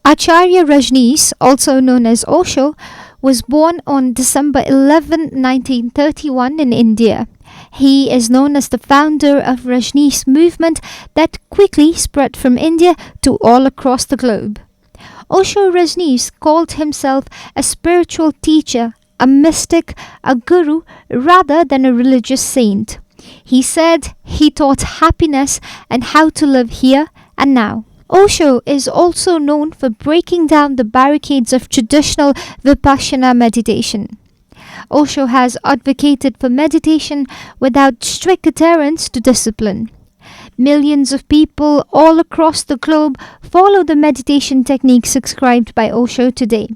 Acharya Rajneesh, also known as Osho, was born on December 11, 1931 in India. He is known as the founder of Rajneesh movement that quickly spread from India to all across the globe. Osho Rajneesh called himself a spiritual teacher, a mystic, a guru, rather than a religious saint. He said he taught happiness and how to live here and now. Osho is also known for breaking down the barricades of traditional Vipassana meditation. Osho has advocated for meditation without strict adherence to discipline. Millions of people all across the globe follow the meditation techniques prescribed by Osho today.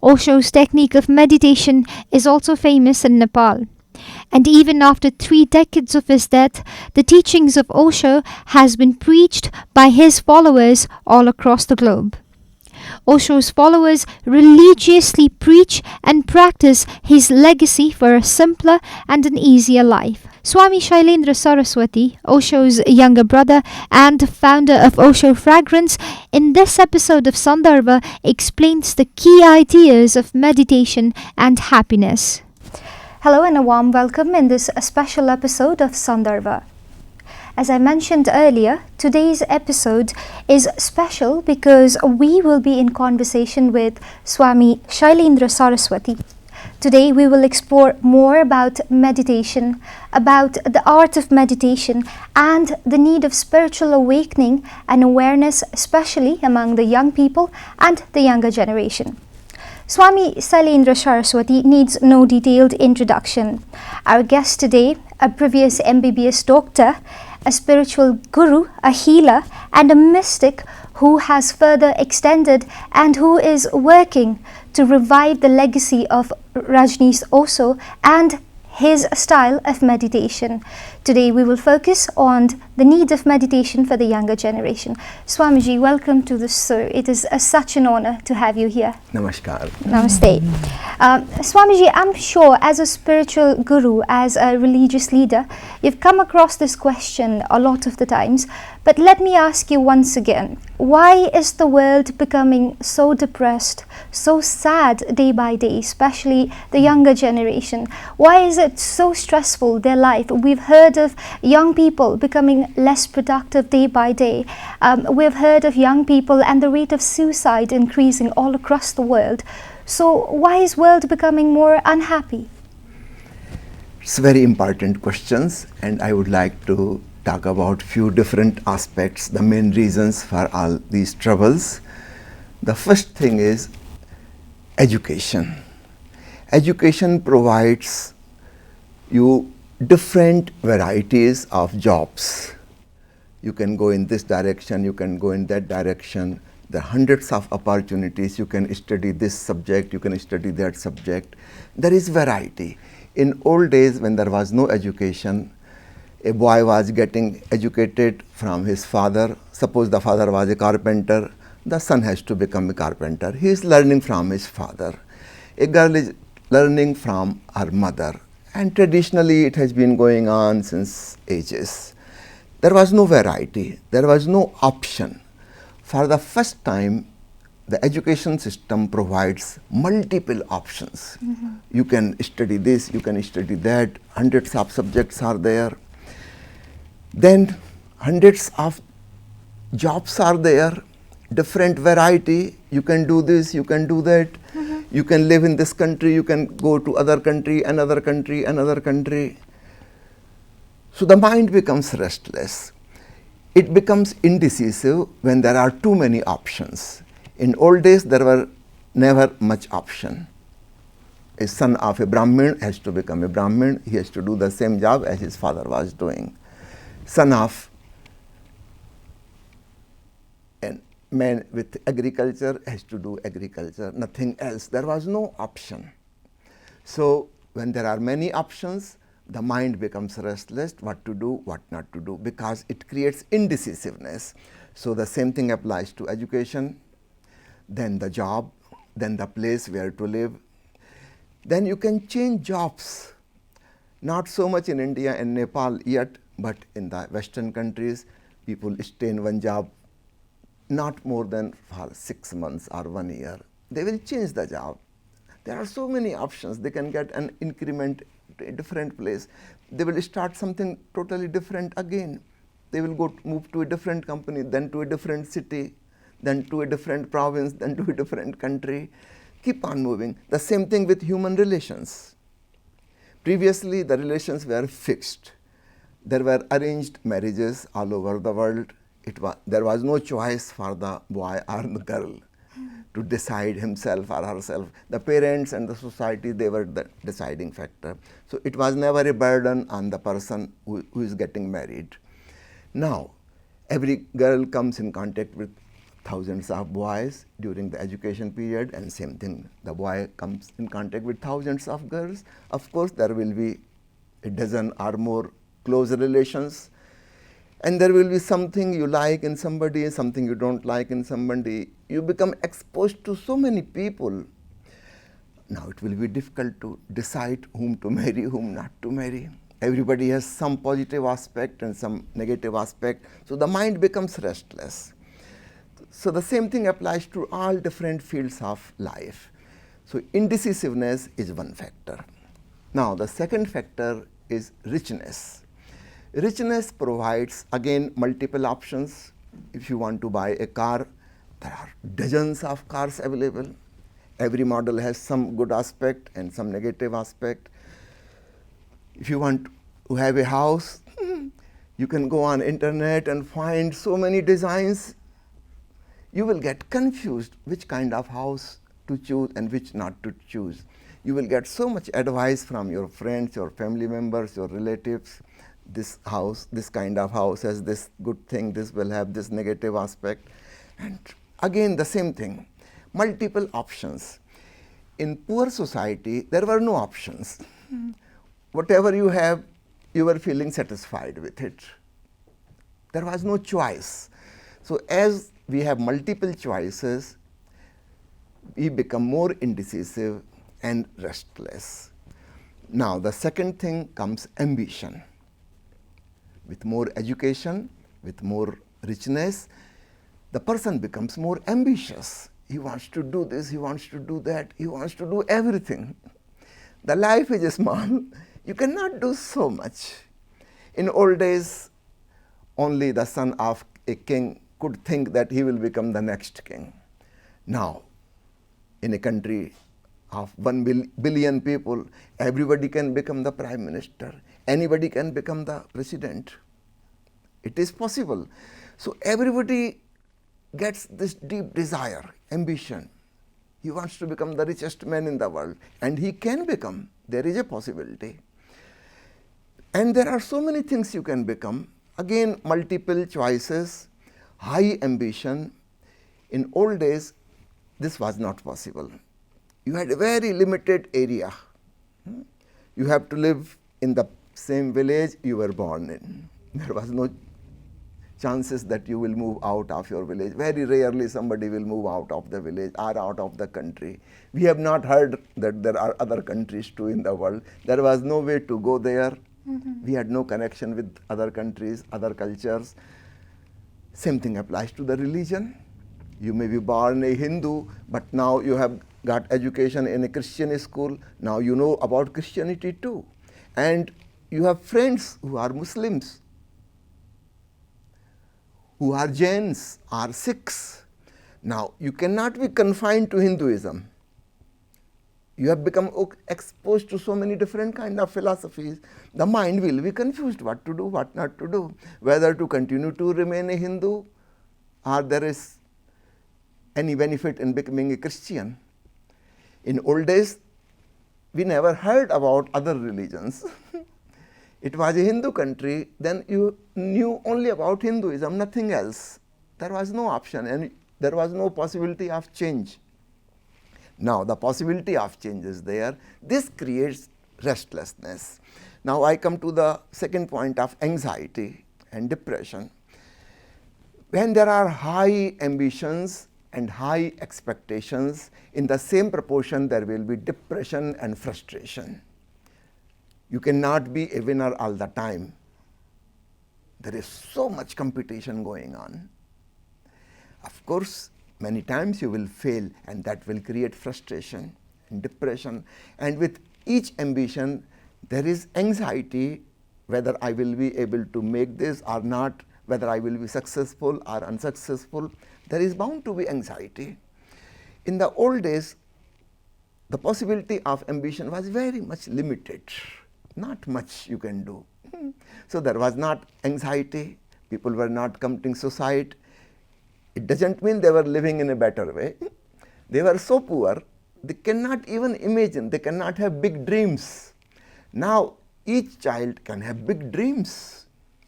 Osho's technique of meditation is also famous in Nepal. And even after 3 decades of his death, the teachings of Osho has been preached by his followers all across the globe. Osho's followers religiously preach and practice his legacy for a simpler and an easier life. Swami Shailendra Saraswati, Osho's younger brother and founder of Osho Fragrance, in this episode of Sandarva explains the key ideas of meditation and happiness. Hello and a warm welcome in this special episode of Sandarva. As I mentioned earlier, today's episode is special because we will be in conversation with Swami Shailendra Saraswati. Today we will explore more about meditation, about the art of meditation and the need of spiritual awakening and awareness, especially among the young people and the younger generation. Swami Shailendra Saraswati needs no detailed introduction. Our guest today, a previous MBBS doctor, a spiritual guru, a healer, and a mystic who has further extended and who is working to revive the legacy of Rajneesh Osho and his style of meditation. Today we will focus on the need of meditation for the younger generation. Swamiji, welcome to the show. It is such an honor to have you here. Namaskar. Namaste. Swamiji, I'm sure as a spiritual guru, as a religious leader, you've come across this question a lot of the times. But let me ask you once again, why is the world becoming so depressed, so sad day by day, especially the younger generation? Why is it so stressful, their life? We've heard of young people becoming less productive day by day. We've heard of young people and the rate of suicide increasing all across the world. So why is the world becoming more unhappy? It's very important questions, and I would like to talk about few different aspects, the main reasons for all these troubles. The first thing is education. Education provides you different varieties of jobs. You can go in this direction, you can go in that direction. There are hundreds of opportunities. You can study this subject, you can study that subject. There is variety. In old days, when there was no education, a boy was getting educated from his father. Suppose the father was a carpenter, the son has to become a carpenter. He is learning from his father. A girl is learning from her mother. And traditionally it has been going on since ages. There was no variety, there was no option. For the first time, the education system provides multiple options. You can study this, you can study that, hundreds of subjects are there. Then hundreds of jobs are there, different variety. You can do this, you can do that. You can live in this country, you can go to other country, another country, another country. So the mind becomes restless. It becomes indecisive when there are too many options. In old days, there were never much option. A son of a Brahmin has to become a Brahmin. He has to do the same job as his father was doing. Son of a man with agriculture has to do agriculture, nothing else. There was no option. So when there are many options, the mind becomes restless, what to do, what not to do, because it creates indecisiveness. So the same thing applies to education, then the job, then the place where to live. Then you can change jobs. Not so much in India and Nepal yet, but in the Western countries, people stay in one job not more than for 6 months or 1 year. They will change the job. There are so many options. They can get an increment to a different place. They will start something totally different again. They will move to a different company, then to a different city, then to a different province, then to a different country. Keep on moving. The same thing with human relations. Previously, the relations were fixed. There were arranged marriages all over the world. There was no choice for the boy or the girl to decide himself or herself. The parents and the society, they were the deciding factor. So it was never a burden on the person who is getting married. Now, every girl comes in contact with thousands of boys during the education period, and same thing, the boy comes in contact with thousands of girls. Of course, there will be a dozen or more close relations, and there will be something you like in somebody, something you don't like in somebody. You become exposed to so many people. Now it will be difficult to decide whom to marry, whom not to marry. Everybody has some positive aspect and some negative aspect, so the mind becomes restless. So the same thing applies to all different fields of life. So indecisiveness is one factor. Now the second factor is richness. Richness provides again multiple options. If you want to buy a car, there are dozens of cars available. Every model has some good aspect and some negative aspect. If you want to have a house, you can go on internet and find so many designs. You will get confused which kind of house to choose and which not to choose. You will get so much advice from your friends, your family members, your relatives. This house, this kind of house has this good thing, this will have this negative aspect. And again the same thing, multiple options. In poor society, there were no options. Whatever you have, you were feeling satisfied with it. There was no choice. So as we have multiple choices, we become more indecisive and restless. Now the second thing comes ambition. With more education, with more richness, the person becomes more ambitious. He wants to do this, he wants to do that, he wants to do everything. The life is small, you cannot do so much. In old days, only the son of a king could think that he will become the next king. Now, in a country of 1 billion people, everybody can become the prime minister. Anybody can become the president. It is possible. So everybody gets this deep desire, ambition. He wants to become the richest man in the world, and he can become. There is a possibility. And there are so many things you can become. Again, multiple choices, high ambition. In old days, this was not possible. You had a very limited area. You have to live in the same village you were born in. There was no chances that you will move out of your village. Very rarely somebody will move out of the village or out of the country. We have not heard that there are other countries too in the world. There was no way to go there. We had no connection with other countries, other cultures. Same thing applies to the religion. You may be born a Hindu, but now you have got education in a Christian school. Now you know about Christianity too. And you have friends who are Muslims, who are Jains, are Sikhs. Now you cannot be confined to Hinduism. You have become exposed to so many different kind of philosophies. The mind will be confused what to do, what not to do, whether to continue to remain a Hindu or there is any benefit in becoming a Christian. In old days, we never heard about other religions. It was a Hindu country, then you knew only about Hinduism, nothing else. There was no option and there was no possibility of change. Now the possibility of change is there. This creates restlessness. Now I come to the second point of anxiety and depression. When there are high ambitions and high expectations, in the same proportion there will be depression and frustration. You cannot be a winner all the time. There is so much competition going on. Of course, many times you will fail, and that will create frustration and depression. And with each ambition, there is anxiety whether I will be able to make this or not, whether I will be successful or unsuccessful. There is bound to be anxiety. In the old days, the possibility of ambition was very much limited. Not much you can do. So there was not anxiety. People were not committing suicide. It doesn't mean they were living in a better way. They were so poor, they cannot even imagine, they cannot have big dreams. Now, each child can have big dreams,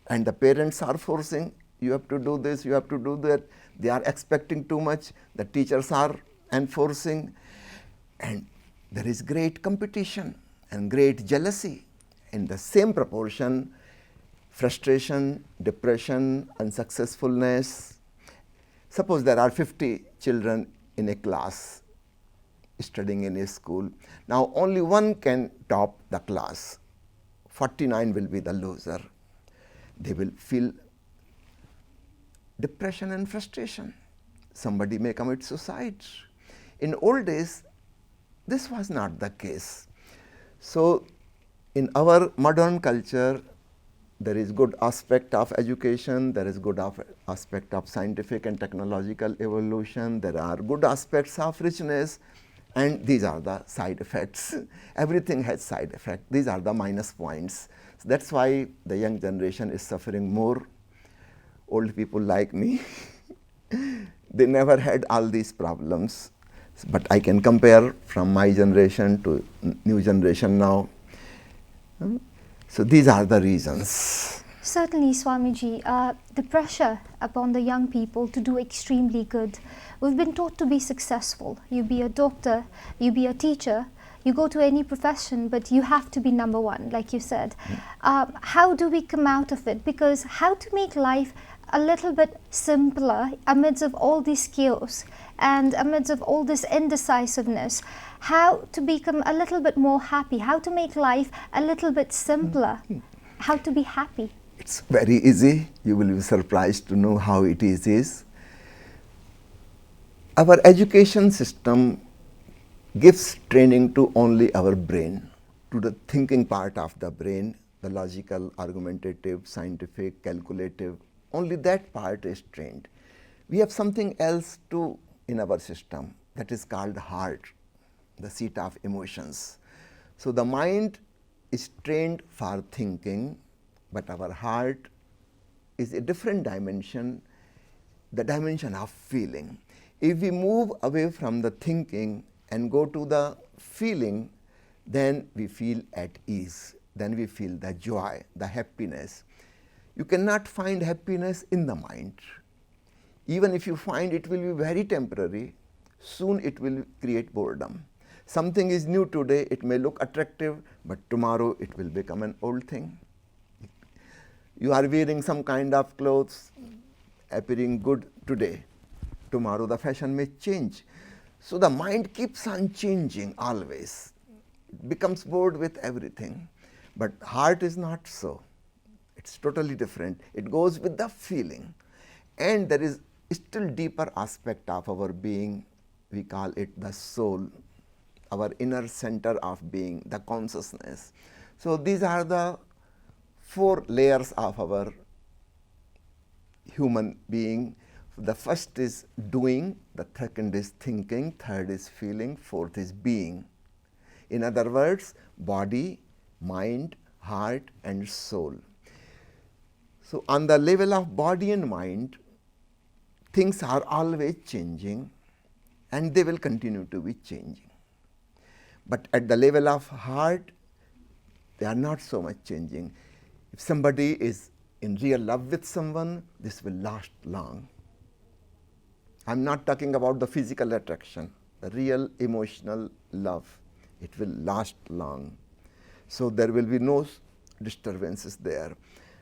and the parents are forcing, you have to do this, you have to do that. They are expecting too much, the teachers are enforcing, and there is great competition and great jealousy. In the same proportion, frustration, depression, unsuccessfulness. Suppose there are 50 children in a class studying in a school. Now only one can top the class. 49 will be the loser. They will feel depression and frustration. Somebody may commit suicide. In old days, this was not the case. So, in our modern culture, there is good aspect of education, there is good aspect of scientific and technological evolution, there are good aspects of richness, and these are the side effects. Everything has side effects. These are the minus points. So that's why the young generation is suffering more. Old people like me, they never had all these problems. But I can compare from my generation to new generation now. So these are the reasons. Certainly, Swamiji, the pressure upon the young people to do extremely good. We've been taught to be successful. You be a doctor, you be a teacher, you go to any profession, but you have to be number one, like you said. How do we come out of it? Because how to make life a little bit simpler amidst of all this chaos and amidst of all this indecisiveness, how to become a little bit more happy, how to make life a little bit simpler, how to be happy. It's very easy. You will be surprised to know how it is. Our education system gives training to only our brain, to the thinking part of the brain, the logical, argumentative, scientific, calculative. Only that part is trained. We have something else too in our system that is called heart, the seat of emotions. So the mind is trained for thinking, but our heart is a different dimension, the dimension of feeling. If we move away from the thinking and go to the feeling, then we feel at ease, then we feel the joy, the happiness. You cannot find happiness in the mind. Even if you find, it will be very temporary. Soon it will create boredom. Something is new today, it may look attractive, but tomorrow it will become an old thing. You are wearing some kind of clothes, appearing good today. Tomorrow the fashion may change. So the mind keeps on changing always. It becomes bored with everything. But heart is not so. It's totally different. It goes with the feeling. And there is still deeper aspect of our being. We call it the soul, our inner center of being, the consciousness. So these are the 4 layers of our human being. The first is doing, the second is thinking, third is feeling, fourth is being. In other words, body, mind, heart and soul. So on the level of body and mind, things are always changing and they will continue to be changing. But at the level of heart, they are not so much changing. If somebody is in real love with someone, this will last long. I am not talking about the physical attraction, the real emotional love. It will last long. So there will be no disturbances there.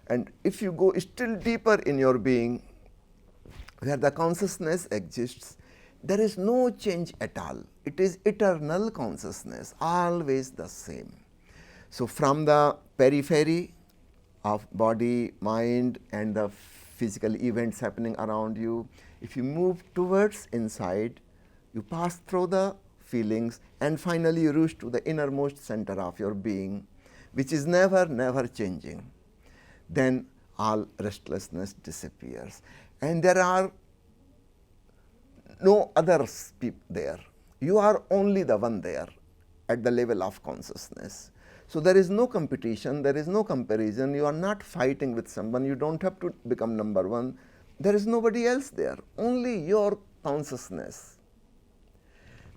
And if you go still deeper in your being, where the consciousness exists, there is no change at all. It is eternal consciousness, always the same. So from the periphery of body, mind and the physical events happening around you. If you move towards inside, you pass through the feelings and finally you reach to the innermost center of your being, which is never changing. Then all restlessness disappears and there are no others there. You are only the one there at the level of consciousness. So there is no competition, there is no comparison, you are not fighting with someone, you don't have to become number one. There is nobody else there, only your consciousness.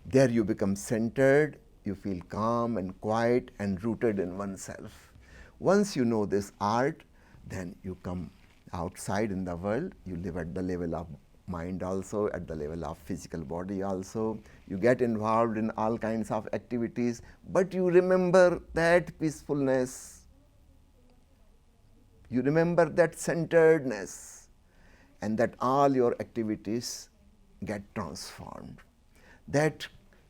There you become centered, you feel calm and quiet and rooted in oneself. Once you know this art, then you come outside in the world, you live at the level of mind also, at the level of physical body also. You get involved in all kinds of activities, but you remember that peacefulness. You remember that centeredness, and that all your activities get transformed. That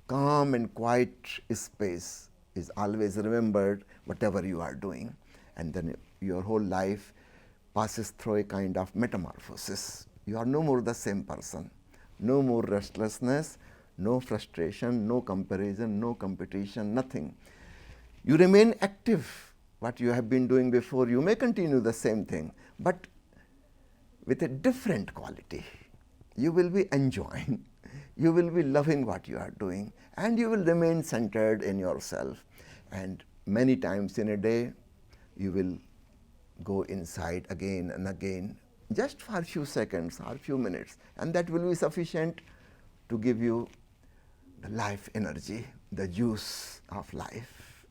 calm and quiet space is always remembered whatever you are doing, and then your whole life passes through a kind of metamorphosis. You are no more the same person, no more restlessness, no frustration, no comparison, no competition, nothing. You remain active, what you have been doing before, you may continue the same thing, but with a different quality. You will be enjoying, you will be loving what you are doing, and you will remain centered in yourself. And many times in a day, you will go inside again and again, just for a few seconds or a few minutes, and that will be sufficient to give you the life energy, the juice of life.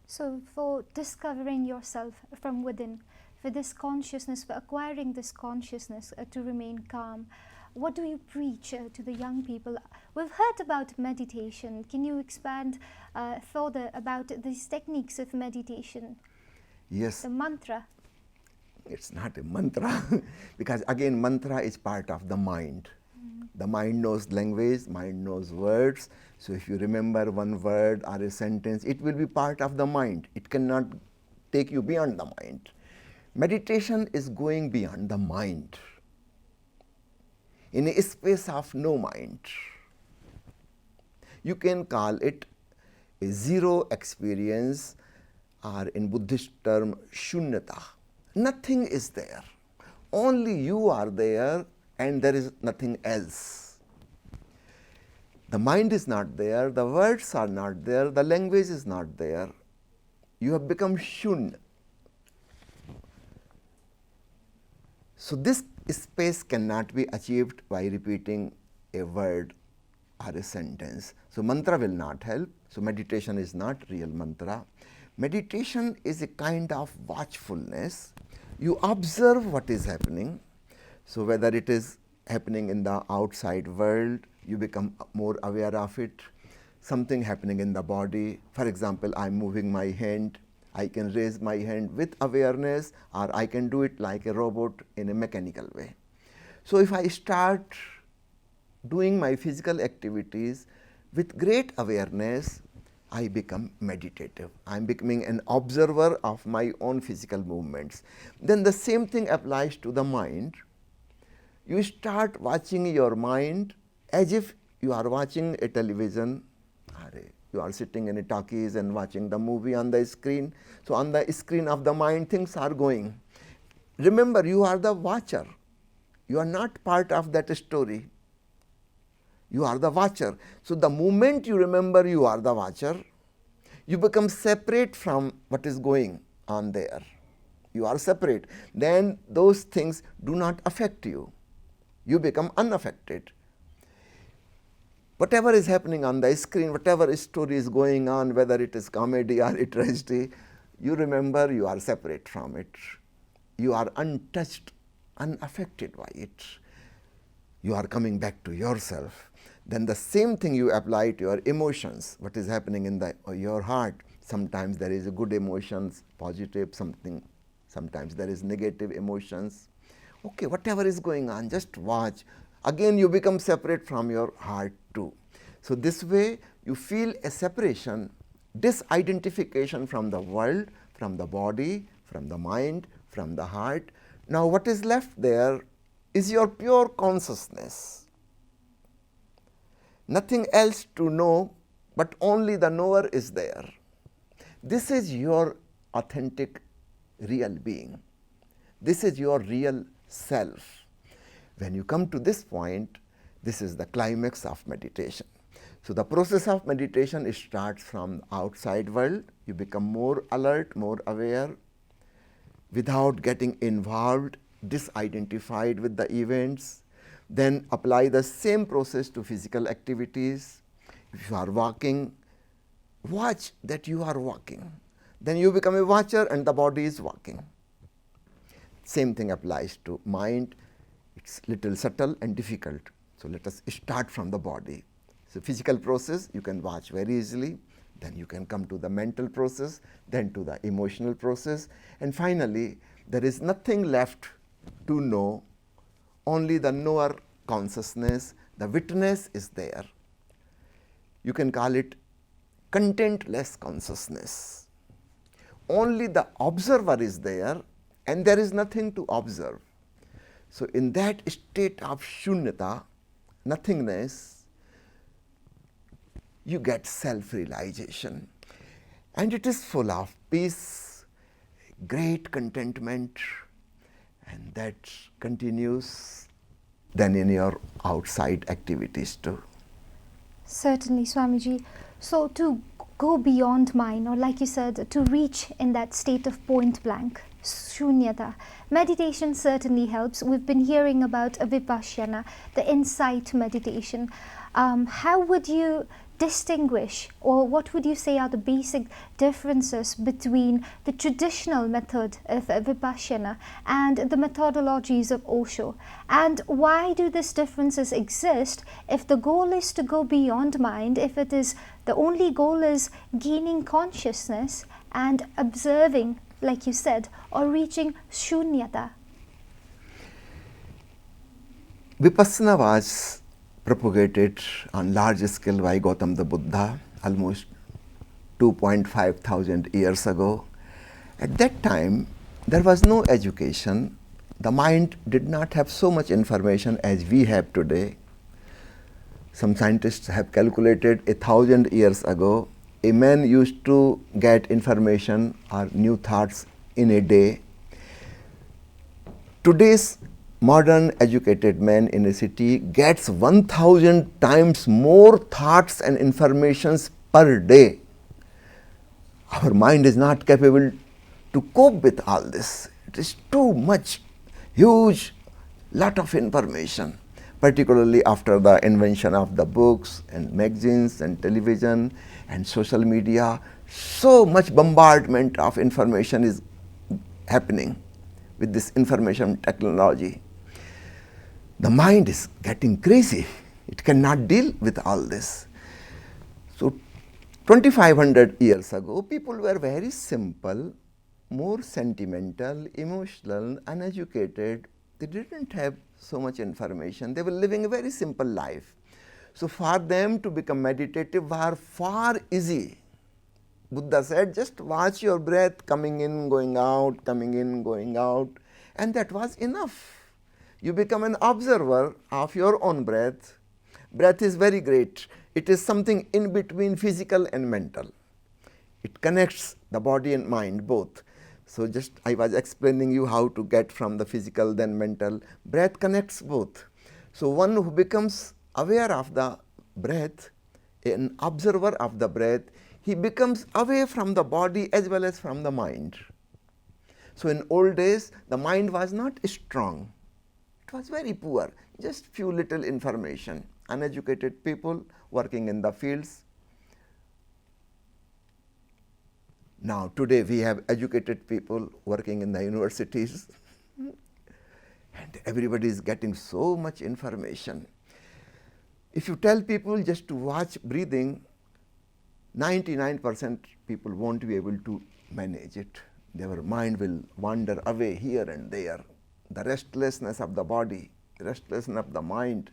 So for discovering yourself from within, for this consciousness, for acquiring this consciousness to remain calm, what do you preach to the young people? We've heard about meditation. Can you expand further about these techniques of meditation? Yes. The mantra. It's not a mantra because again mantra is part of the mind. The mind knows language, mind knows words. So if you remember one word or a sentence, it will be part of the mind. It cannot take you beyond the mind. Meditation is going beyond the mind, in a space of no mind. You can call it a zero experience, or in Buddhist term, shunyata. Nothing is there. Only you are there and there is nothing else. The mind is not there, the words are not there, the language is not there. You have become shunya. So this space cannot be achieved by repeating a word or a sentence. So mantra will not help. So meditation is not real mantra. Meditation is a kind of watchfulness. You observe what is happening. So whether it is happening in the outside world, you become more aware of it. Something happening in the body, for example, I am moving my hand, I can raise my hand with awareness, or I can do it like a robot in a mechanical way. So if I start doing my physical activities with great awareness, I become meditative. I am becoming an observer of my own physical movements. Then the same thing applies to the mind. You start watching your mind as if you are watching a television. You are sitting in a talkies and watching the movie on the screen. So on the screen of the mind, things are going. Remember, you are the watcher. You are not part of that story. You are the watcher. So the moment you remember you are the watcher, you become separate from what is going on there. You are separate. Then those things do not affect you. You become unaffected. Whatever is happening on the screen, whatever story is going on, whether it is comedy or a tragedy, you remember you are separate from it. You are untouched, unaffected by it. You are coming back to yourself. Then the same thing you apply to your emotions, what is happening in your heart. Sometimes there is a good emotions, positive something, sometimes there is negative emotions. Okay, whatever is going on, just watch. Again you become separate from your heart too. So this way you feel a separation, disidentification from the world, from the body, from the mind, from the heart, Now what is left there is your pure consciousness. Nothing else to know, but only the knower is there. This is your authentic real being. This is your real self. When you come to this point, this is the climax of meditation. So the process of meditation starts from the outside world. You become more alert, more aware, without getting involved, disidentified with the events. Then apply the same process to physical activities. If you are walking, watch that you are walking. Then you become a watcher and the body is walking. Same thing applies to mind. It's little subtle and difficult. So let us start from the body. So physical process you can watch very easily. Then you can come to the mental process, then to the emotional process, and finally there is nothing left to know, only the knower consciousness, the witness is there. You can call it contentless consciousness. Only the observer is there and there is nothing to observe. So in that state of shunyata, nothingness, you get self-realization, and it is full of peace, great contentment, and that continues then in your outside activities too. Certainly, Swamiji. So to go beyond mind, or like you said, to reach in that state of point blank, shunyata, meditation certainly helps. We've been hearing about Vibhishana, the insight meditation. How would you distinguish, or what would you say are the basic differences between the traditional method of Vibhishana and the methodologies of Osho? And why do these differences exist if the goal is to go beyond mind, if it is the only goal is gaining consciousness and observing, like you said, or reaching shunyata? Vipassana was propagated on large scale by Gautam the Buddha almost 2.5 thousand years ago. At that time, there was no education. The mind did not have so much information as we have today. Some scientists have calculated 1,000 years ago, a man used to get information or new thoughts in a day. Today's modern educated man in a city gets 1,000 times more thoughts and informations per day. Our mind is not capable to cope with all this. It is too much, huge, lot of information, particularly after the invention of the books and magazines and television and social media. So much bombardment of information is happening with this information technology. The mind is getting crazy. It cannot deal with all this. So 2,500 years ago, people were very simple, more sentimental, emotional, uneducated. They didn't have so much information. They were living a very simple life. So for them to become meditative was far easy. Buddha said, just watch your breath coming in, going out, coming in, going out, and that was enough. You become an observer of your own breath. Breath is very great. It is something in between physical and mental. It connects the body and mind both. So just I was explaining you how to get from the physical then mental. Breath connects both. So one who becomes aware of the breath, an observer of the breath, he becomes away from the body as well as from the mind. So in old days, the mind was not strong. It was very poor, just few little information. Uneducated people working in the fields. Now today we have educated people working in the universities and everybody is getting so much information. If you tell people just to watch breathing, 99% people won't be able to manage it. Their mind will wander away here and there. The restlessness of the body, restlessness of the mind.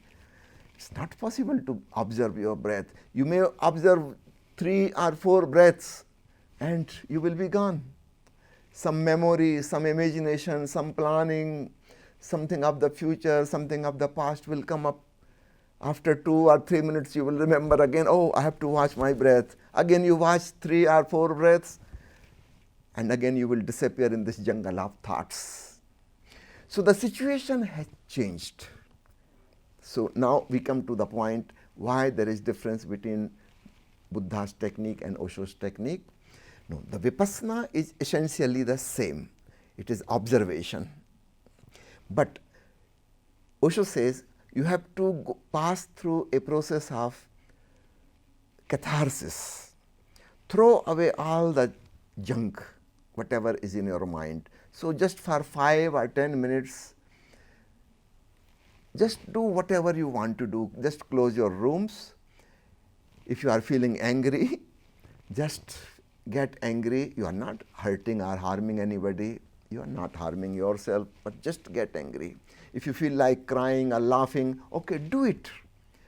It's not possible to observe your breath. You may observe 3 or 4 breaths and you will be gone. some memory, some imagination, some planning, something of the future, something of the past will come up. After 2 or 3 minutes, you will remember again, oh, I have to watch my breath. Again, you watch 3 or 4 breaths, and again you will disappear in this jungle of thoughts. So the situation has changed. So now we come to the point why there is difference between Buddha's technique and Osho's technique. No, the Vipassana is essentially the same. It is observation. But Osho says you have to pass through a process of catharsis. Throw away all the junk, whatever is in your mind. So just for 5 or 10 minutes, just do whatever you want to do. Just close your rooms. If you are feeling angry, just get angry. You are not hurting or harming anybody. You are not harming yourself, but just get angry. If you feel like crying or laughing, okay, do it.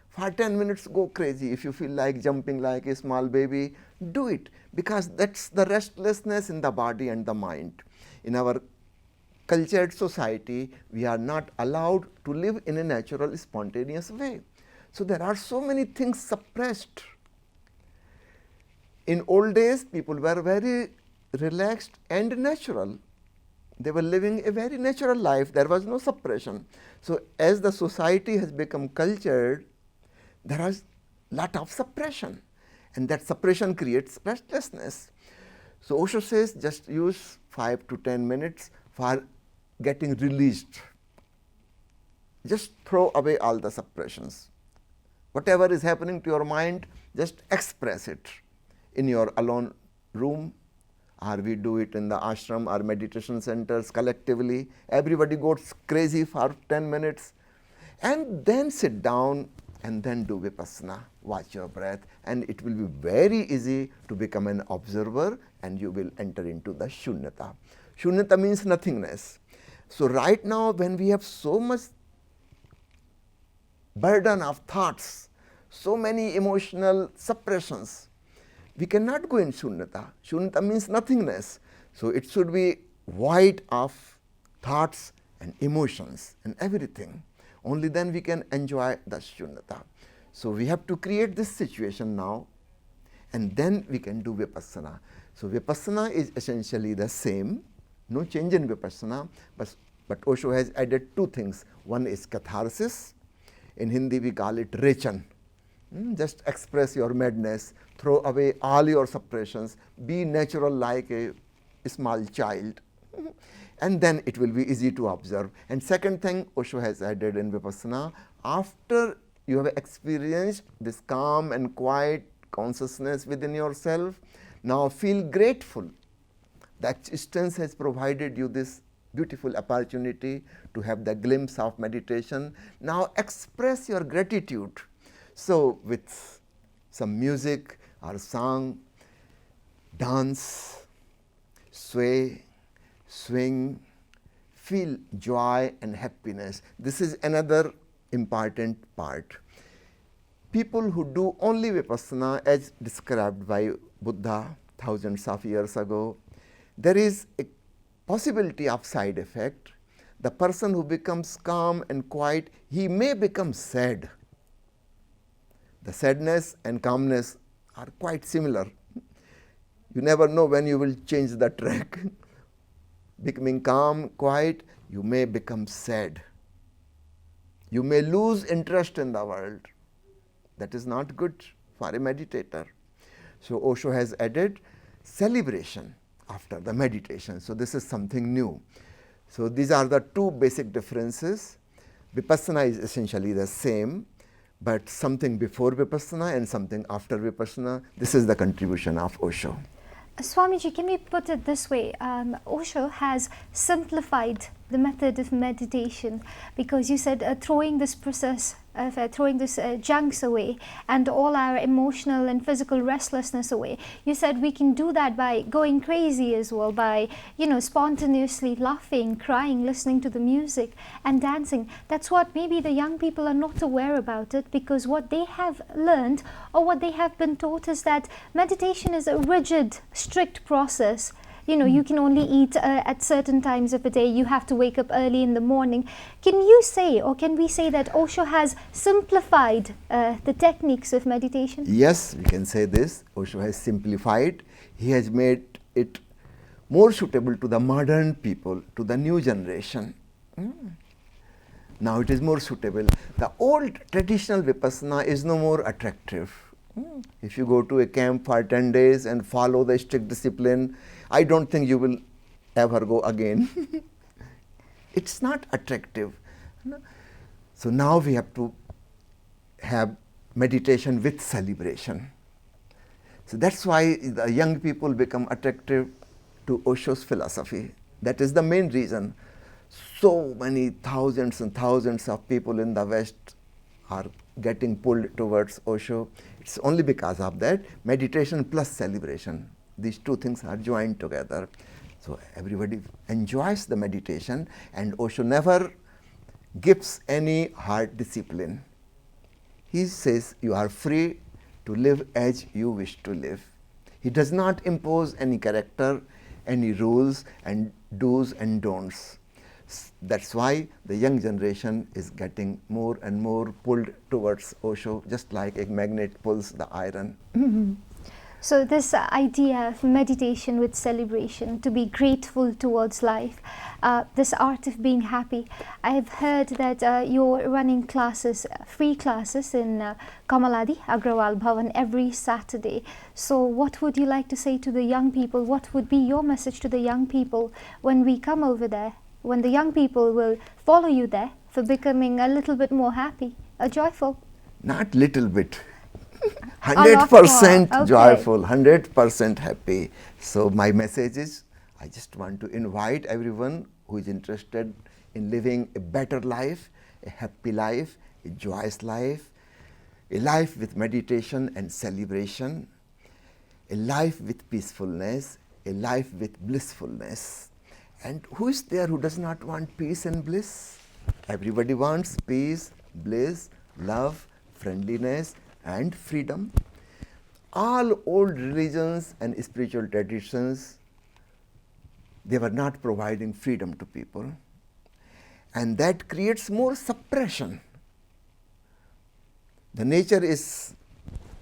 For 10 minutes, go crazy. If you feel like jumping like a small baby, do it. Because that's the restlessness in the body and the mind. In our cultured society, we are not allowed to live in a natural, spontaneous way. So there are so many things suppressed. In old days, people were very relaxed and natural. They were living a very natural life. There was no suppression. So as the society has become cultured, there is lot of suppression, and that suppression creates restlessness. So Osho says just use 5 to 10 minutes for getting released. Just throw away all the suppressions. Whatever is happening to your mind, just express it in your alone room, or we do it in the ashram or meditation centers collectively. Everybody goes crazy for 10 minutes, and then sit down and then do Vipassana. Watch your breath, and it will be very easy to become an observer, and you will enter into the Shunyata. Shunyata means nothingness. So right now, when we have so much burden of thoughts, so many emotional suppressions, we cannot go in Shunyata. Shunyata means nothingness. So it should be void of thoughts and emotions and everything. Only then we can enjoy the Shunyata. So we have to create this situation now, and then we can do Vipassana. So Vipassana is essentially the same, no change in Vipassana, but Osho has added 2 things. One is catharsis. In Hindi we call it rechan. Just express your madness, throw away all your suppressions, be natural like a small child, and then it will be easy to observe. And second thing Osho has added in Vipassana, after you have experienced this calm and quiet consciousness within yourself, now feel grateful. The existence has provided you this beautiful opportunity to have the glimpse of meditation. Now express your gratitude. So with some music or song, dance, sway, swing, feel joy and happiness. This is another important part. People who do only Vipassana as described by Buddha thousands of years ago, there is a possibility of side effect. The person who becomes calm and quiet, he may become sad. The sadness and calmness are quite similar. You never know when you will change the track. Becoming calm, quiet, you may become sad. You may lose interest in the world. That is not good for a meditator. So Osho has added celebration after the meditation. So this is something new. So these are the 2 basic differences. Vipassana is essentially the same, but something before Vipassana and something after Vipassana. This is the contribution of Osho. Swamiji, can we put it this way? Osho has simplified the method of meditation, because you said throwing this process of throwing this junks away and all our emotional and physical restlessness away. You said we can do that by going crazy as well, by spontaneously laughing, crying, listening to the music and dancing. That's what maybe the young people are not aware about it, because what they have learned or what they have been taught is that meditation is a rigid, strict process. you can only eat at certain times of the day, you have to wake up early in the morning. Can you say, or can we say that Osho has simplified the techniques of meditation? Yes, we can say this. Osho has simplified. He has made it more suitable to the modern people, to the new generation. Now it is more suitable. The old traditional Vipassana is no more attractive. If you go to a camp for 10 days and follow the strict discipline, I don't think you will ever go again. It's not attractive. So now we have to have meditation with celebration. So that's why the young people become attractive to Osho's philosophy. That is the main reason. So many thousands and thousands of people in the West are getting pulled towards Osho. It's only because of that. Meditation plus celebration, these two things are joined together. So everybody enjoys the meditation, and Osho never gives any hard discipline. He says you are free to live as you wish to live. He does not impose any character, any rules and do's and don'ts. That's why the young generation is getting more and more pulled towards Osho, just like a magnet pulls the iron. So this idea of meditation with celebration, to be grateful towards life, this art of being happy. I have heard that you're running classes, free classes in Kamaladi, Agrawal Bhavan every Saturday. So what would you like to say to the young people? What would be your message to the young people when we come over there? When the young people will follow you there for becoming a little bit more happy, joyful? Not little bit. 100% okay. Joyful, 100% happy. So my message is, I just want to invite everyone who is interested in living a better life, a happy life, a joyous life, a life with meditation and celebration, a life with peacefulness, a life with blissfulness. And who is there who does not want peace and bliss? Everybody wants peace, bliss, love, friendliness and freedom. All old religions and spiritual traditions, they were not providing freedom to people, and that creates more suppression. The nature is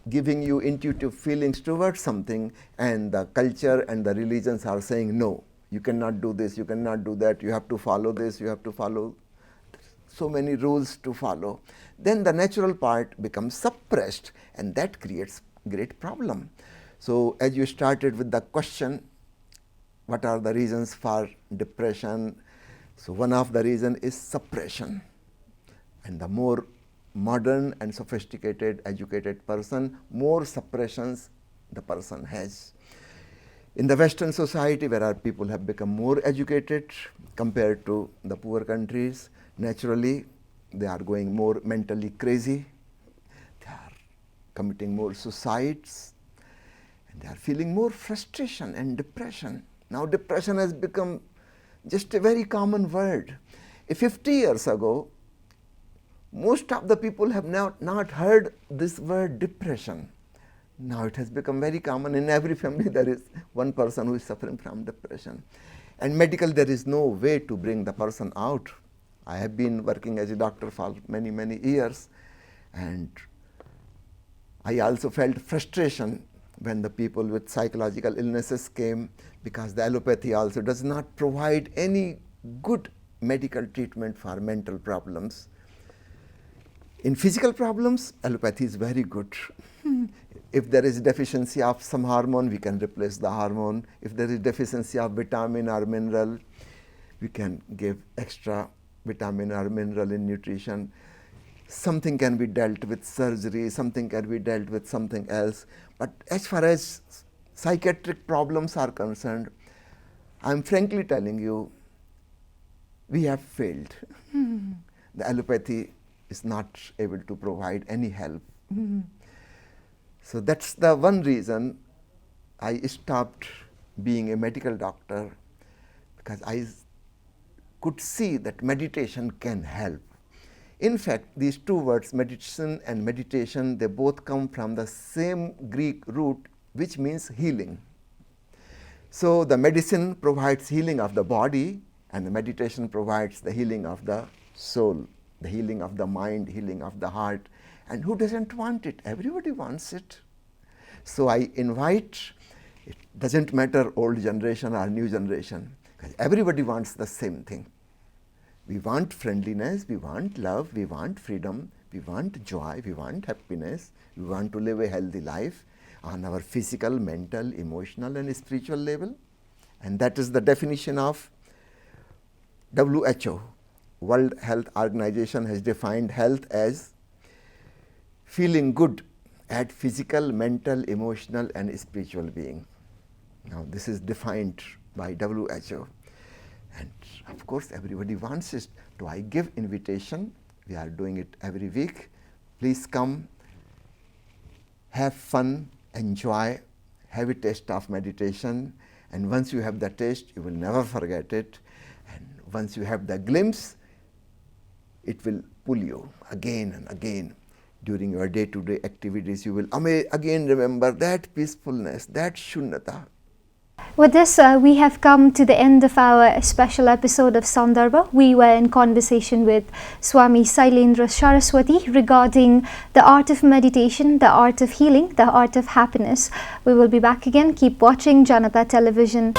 giving you intuitive feelings towards something, and the culture and the religions are saying, no, you cannot do this, you cannot do that, you have to follow this, you have to follow so many rules to follow. Then the natural part becomes suppressed, and that creates great problem. So as you started with the question, what are the reasons for depression? So one of the reasons is suppression. And the more modern and sophisticated, educated person, more suppressions the person has. In the Western society, where our people have become more educated compared to the poor countries, naturally they are going more mentally crazy, they are committing more suicides, and they are feeling more frustration and depression. Now depression has become just a very common word. 50 years ago, most of the people have not heard this word depression. Now it has become very common. In every family there is one person who is suffering from depression. And medical, there is no way to bring the person out. I have been working as a doctor for many, many years, and I also felt frustration when the people with psychological illnesses came, because the allopathy also does not provide any good medical treatment for mental problems. In physical problems, allopathy is very good. If there is deficiency of some hormone, we can replace the hormone. If there is deficiency of vitamin or mineral, we can give extra vitamin or mineral in nutrition. Something can be dealt with surgery, something can be dealt with something else. But as far as psychiatric problems are concerned, I am frankly telling you, we have failed. The allopathy is not able to provide any help. So that's the one reason I stopped being a medical doctor, because I could see that meditation can help. In fact, these two words, medicine and meditation, they both come from the same Greek root, which means healing. So the medicine provides healing of the body, and the meditation provides the healing of the soul, the healing of the mind, healing of the heart. And who doesn't want it? Everybody wants it. So I invite, it doesn't matter old generation or new generation, because everybody wants the same thing. We want friendliness, we want love, we want freedom, we want joy, we want happiness, we want to live a healthy life on our physical, mental, emotional and spiritual level. And that is the definition of WHO. World Health Organization has defined health as feeling good at physical, mental, emotional and spiritual being. Now this is defined by WHO. And of course everybody wants it. So I give invitation, we are doing it every week. Please come, have fun, enjoy, have a taste of meditation, and once you have the taste, you will never forget it. And once you have the glimpse, it will pull you again and again. During your day-to-day activities, you will again remember that peacefulness, that shunyata. With this, we have come to the end of our special episode of Sandarva. We were in conversation with Swami Shailendra Saraswati regarding the art of meditation, the art of healing, the art of happiness. We will be back again. Keep watching Janata Television.